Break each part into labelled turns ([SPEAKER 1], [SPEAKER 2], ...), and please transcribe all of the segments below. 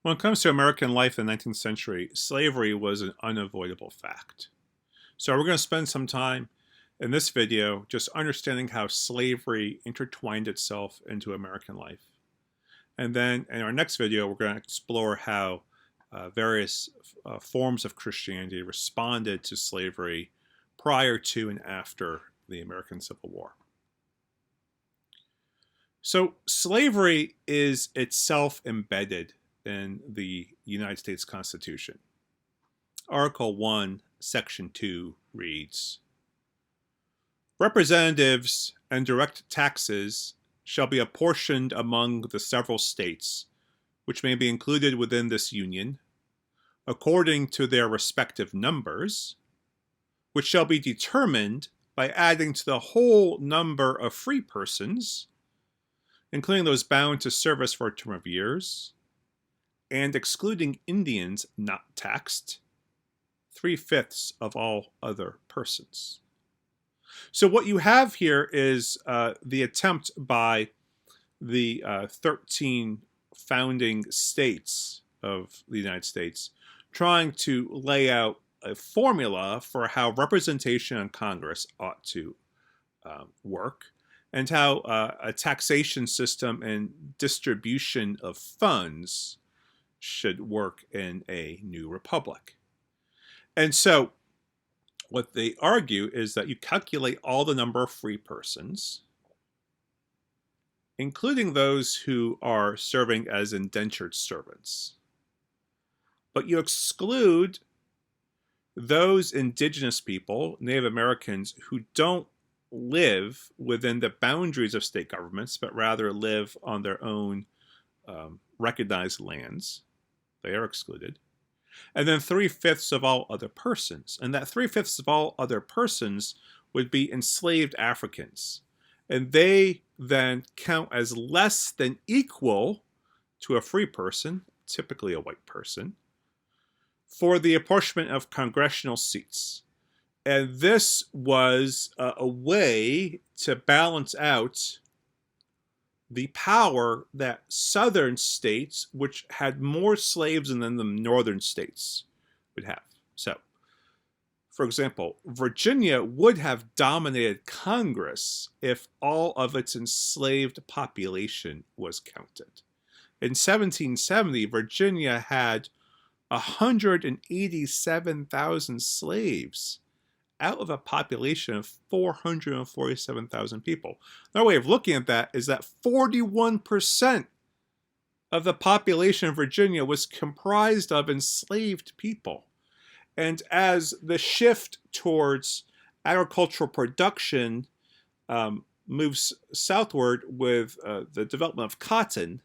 [SPEAKER 1] When it comes to American life in the 19th century, slavery was an unavoidable fact. So we're going to spend some time in this video just understanding how slavery intertwined itself into American life. And then in our next video, we're going to explore how various forms of Christianity responded to slavery prior to and after the American Civil War. So slavery is itself embedded in the United States Constitution. Article 1, Section 2 reads, "Representatives and direct taxes shall be apportioned among the several states, which may be included within this Union, according to their respective numbers, which shall be determined by adding to the whole number of free persons, including those bound to service for a term of years, and excluding Indians not taxed, 3/5 of all other persons." So what you have here is the attempt by the 13 founding states of the United States trying to lay out a formula for how representation in Congress ought to work, and how a taxation system and distribution of funds should work in a new republic. And so what they argue is that you calculate all the number of free persons, including those who are serving as indentured servants, but you exclude those indigenous people, Native Americans, who don't live within the boundaries of state governments, but rather live on their own recognized lands. They are excluded. And then 3/5 of all other persons. And that 3/5 of all other persons would be enslaved Africans. And they then count as less than equal to a free person, typically a white person, for the apportionment of congressional seats. And this was a way to balance out the power that southern states, which had more slaves than the northern states, would have. So, for example, Virginia would have dominated Congress if all of its enslaved population was counted. In 1770, Virginia had 187,000 slaves out of a population of 447,000 people. Another way of looking at that is that 41% of the population of Virginia was comprised of enslaved people. And as the shift towards agricultural production moves southward with the development of cotton,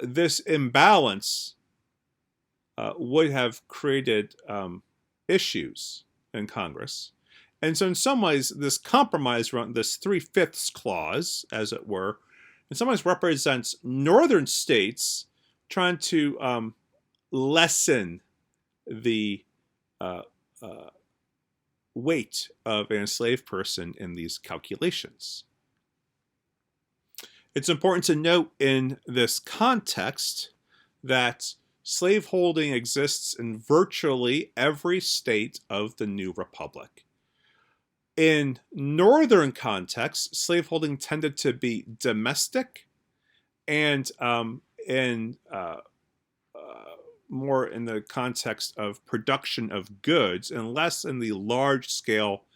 [SPEAKER 1] this imbalance would have created issues in Congress. And so in some ways, this compromise, this 3/5 clause, as it were, in some ways represents northern states trying to lessen the weight of an enslaved person in these calculations. It's important to note in this context that slaveholding exists in virtually every state of the new republic. In northern contexts, slaveholding tended to be domestic and more in the context of production of goods, and less in the large-scale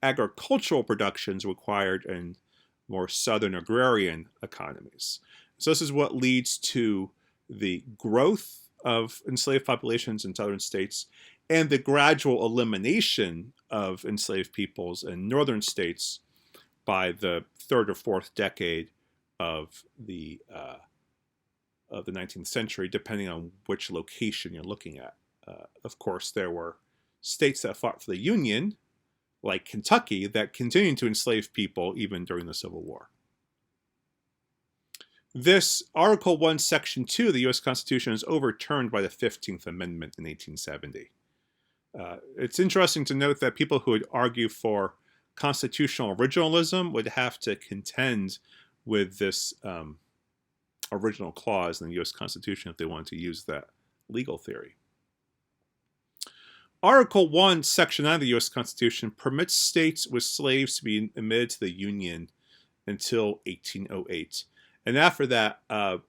[SPEAKER 1] agricultural productions required in more southern agrarian economies. So this is what leads to the growth of enslaved populations in southern states and the gradual elimination of enslaved peoples in northern states by the third or fourth decade of the 19th century, depending on which location you're looking at. Of course, there were states that fought for the Union, like Kentucky, that continued to enslave people even during the Civil War. This Article 1, Section 2 of the U.S. Constitution is overturned by the 15th Amendment in 1870. It's interesting to note that people who would argue for constitutional originalism would have to contend with this original clause in the U.S. Constitution if they wanted to use that legal theory. Article 1, Section 9 of the U.S. Constitution permits states with slaves to be admitted to the Union until 1808. And after that,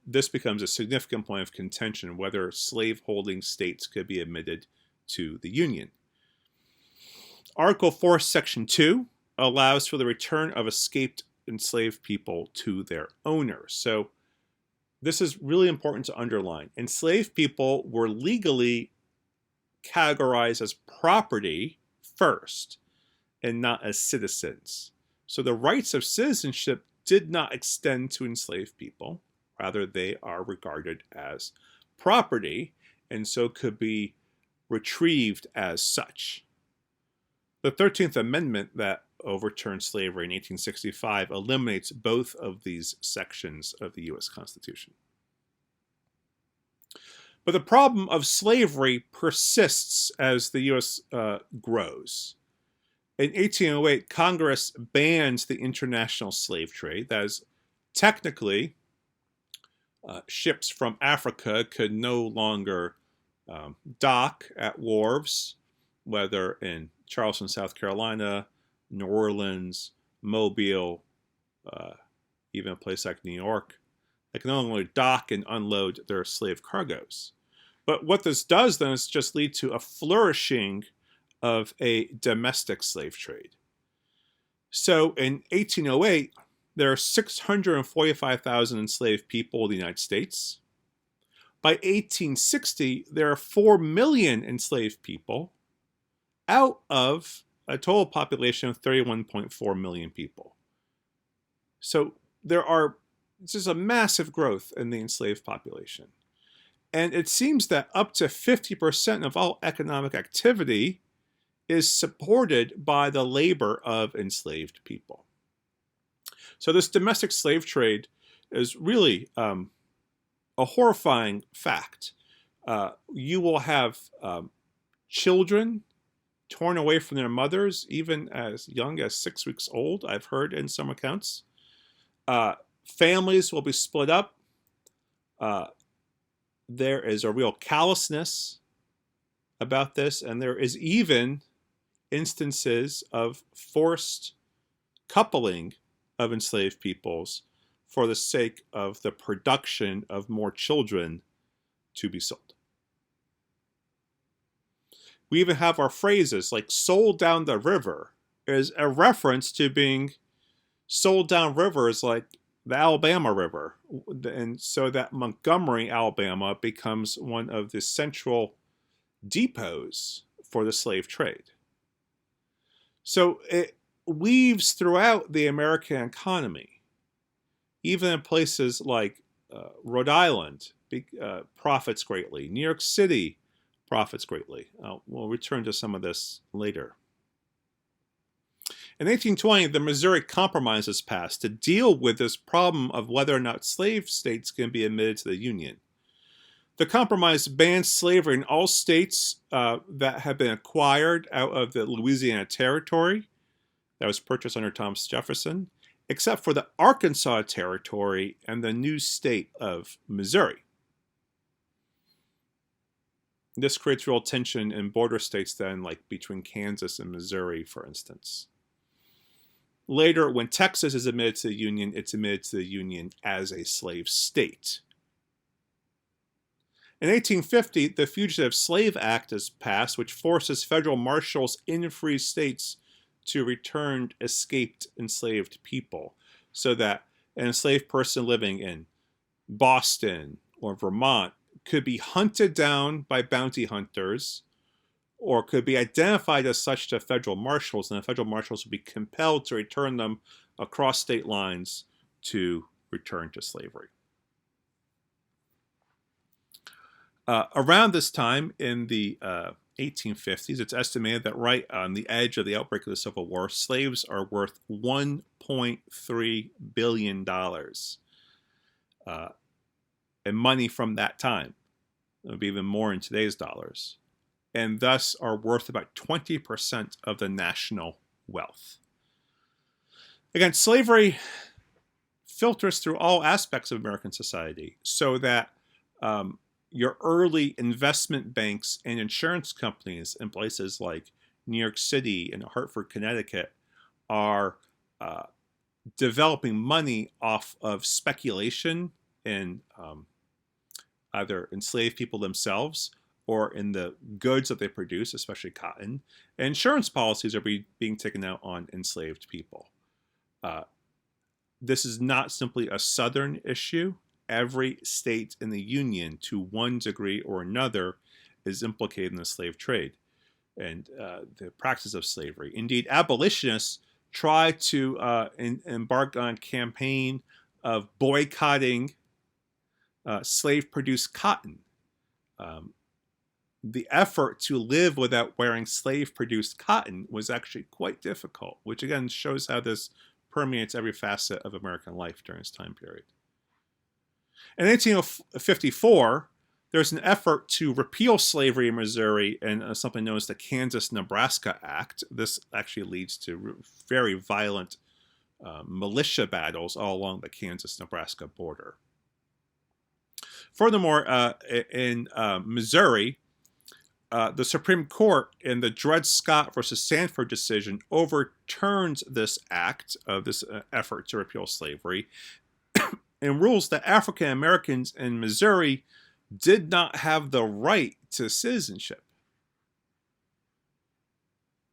[SPEAKER 1] this becomes a significant point of contention whether slave-holding states could be admitted to the Union. Article 4, Section 2 allows for the return of escaped enslaved people to their owners. So this is really important to underline. Enslaved people were legally categorized as property first and not as citizens. So the rights of citizenship did not extend to enslaved people. Rather, they are regarded as property and so could be retrieved as such. The 13th Amendment that overturned slavery in 1865 eliminates both of these sections of the U.S. Constitution. But the problem of slavery persists as the U.S. Grows. In 1808, Congress bans the international slave trade. That is, technically, ships from Africa could no longer dock at wharves, whether in Charleston, South Carolina, New Orleans, Mobile, even a place like New York. They can no longer dock and unload their slave cargoes. But what this does then is just lead to a flourishing of a domestic slave trade. So in 1808, there are 645,000 enslaved people in the United States. By 1860, there are 4 million enslaved people out of a total population of 31.4 million people. So it's just a massive growth in the enslaved population. And it seems that up to 50% of all economic activity is supported by the labor of enslaved people. So this domestic slave trade is really a horrifying fact. You will have children torn away from their mothers, even as young as 6 weeks old, I've heard in some accounts. Families will be split up. There is a real callousness about this, and there is even instances of forced coupling of enslaved peoples for the sake of the production of more children to be sold. We even have our phrases like sold down the river is a reference to being sold down rivers like the Alabama River. And so that Montgomery, Alabama becomes one of the central depots for the slave trade. So it weaves throughout the American economy. Even in places like Rhode Island profits greatly. New York City profits greatly. We'll return to some of this later. In 1820, the Missouri Compromise was passed to deal with this problem of whether or not slave states can be admitted to the Union. The compromise banned slavery in all states that had been acquired out of the Louisiana Territory that was purchased under Thomas Jefferson, except for the Arkansas Territory and the new state of Missouri. This creates real tension in border states then, like between Kansas and Missouri, for instance. Later, when Texas is admitted to the Union, it's admitted to the Union as a slave state. In 1850, the Fugitive Slave Act is passed, which forces federal marshals in free states to return escaped enslaved people, so that an enslaved person living in Boston or Vermont could be hunted down by bounty hunters or could be identified as such to federal marshals, and the federal marshals would be compelled to return them across state lines to return to slavery. Around this time in the 1850s, it's estimated that right on the edge of the outbreak of the Civil War, slaves are worth $1.3 billion in money from that time. It would be even more in today's dollars, and thus are worth about 20% of the national wealth. Again, slavery filters through all aspects of American society, so that your early investment banks and insurance companies in places like New York City and Hartford, Connecticut are developing money off of speculation in either enslaved people themselves or in the goods that they produce, especially cotton. And insurance policies are being taken out on enslaved people. This is not simply a Southern issue. Every state in the Union, to one degree or another, is implicated in the slave trade and the practice of slavery. Indeed, abolitionists try to embark on a campaign of boycotting slave-produced cotton. The effort to live without wearing slave-produced cotton was actually quite difficult, which again shows how this permeates every facet of American life during this time period. In 1854, there's an effort to repeal slavery in Missouri in something known as the Kansas-Nebraska Act. This actually leads to very violent militia battles all along the Kansas-Nebraska border. Furthermore, in Missouri, the Supreme Court in the Dred Scott versus Sanford decision overturns this act of this effort to repeal slavery and rules that African Americans in Missouri did not have the right to citizenship.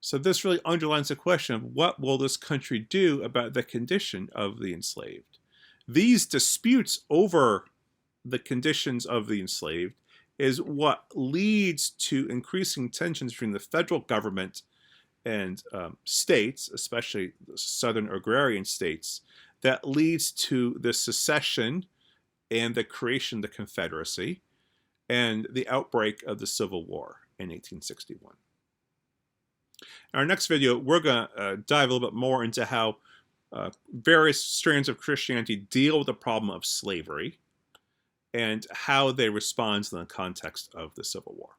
[SPEAKER 1] So this really underlines the question of what will this country do about the condition of the enslaved? These disputes over the conditions of the enslaved is what leads to increasing tensions between the federal government and states, especially the southern agrarian states, that leads to the secession and the creation of the Confederacy and the outbreak of the Civil War in 1861. In our next video, we're going to dive a little bit more into how various strands of Christianity deal with the problem of slavery and how they respond in the context of the Civil War.